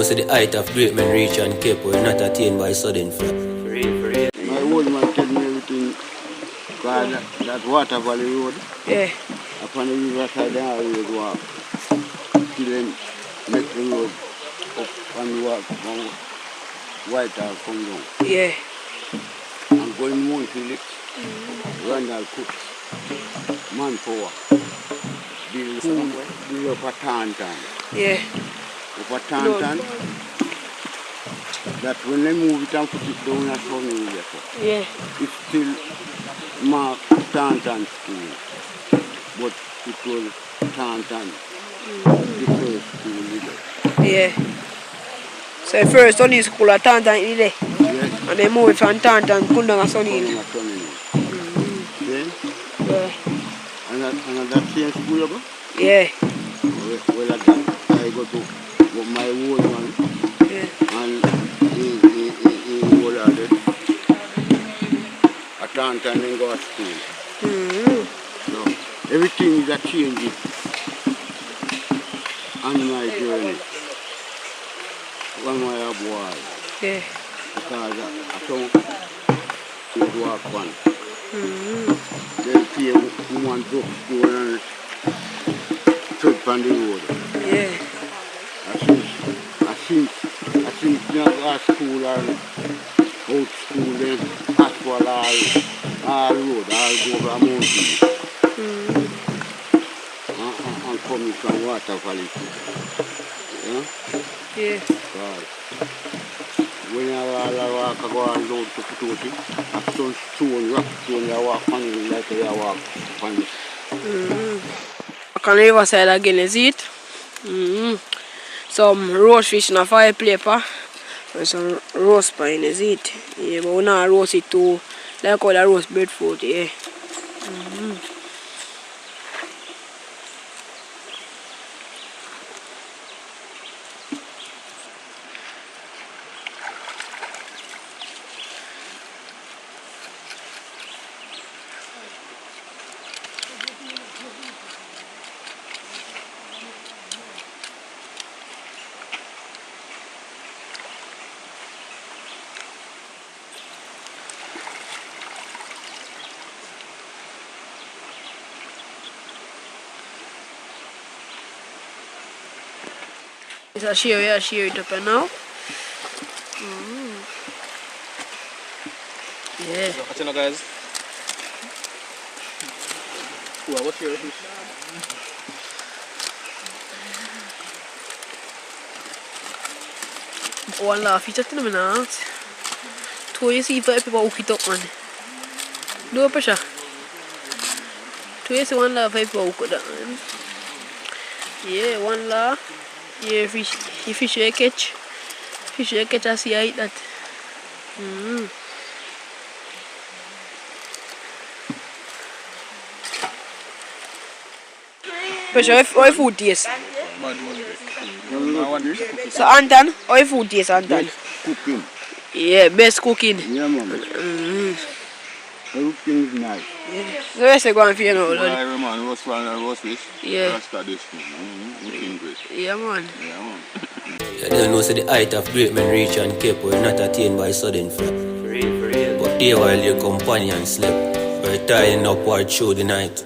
say the height of great men reach and keep were not attained by sudden flap. My old man tell me everything called that water valley road. Yeah. Upon the river side they always walk. Till then make the road up and walk from White House come down. Yeah. And going Mount Phillips, Randall Cooks, Manpower, build up a Tantan. Yeah. Up a Tantan. That when they move it and put it down at home, Yeah. it's still marked Tantan School. But it was Tantan, the first school there. Yeah. So first Sunday school at Tantan in there. Yes. And they move it from Tantan to down Sunday. Then, Yeah. and that same school you go? Yeah. Well, I go to my old one. Yeah. And he old adult. At Tantan and go to school. So everything is a change on my journey. One my boy. Yeah. Because I don't walk one. Then see a woman drop school and trip on the road. Yeah. I think not school or out school then asphalt all road, all go over a mountain. And coming from water valley. Yeah? Yeah. God. When I walk, I go and load to Putoti. I stone, rock stone, I walk on it like I walk on it. I can riverside again, is it? Some roast fish in a fire paper. And some roast pine, is it? Yeah, but we not roast it too. Like how the roast breadfruit, yeah. So share it up now. Yeah. Watching guys. What's your fish? One laugh, it's just in a minute. Two years if people hook it up, man. Do a pressure. 2 years, one laugh, people hook it up, man. Yeah, one laugh. Yeah, fish you catch. Fish you catch, I see I eat that. Pressure, how food taste? So Anton, how food taste, Anton? Cooking. Yeah, best cooking. Yeah, mama. Everything is nice. Yeah. The rest are going for you now, Lord. Yeah, man, roast one and roast fish. Yeah. That's traditional. Looking great. Yeah, man. Yeah, man. You don't know say the height of great men reach and keep were not attained by sudden flap. But they while your companion slept, were tying upward through the night.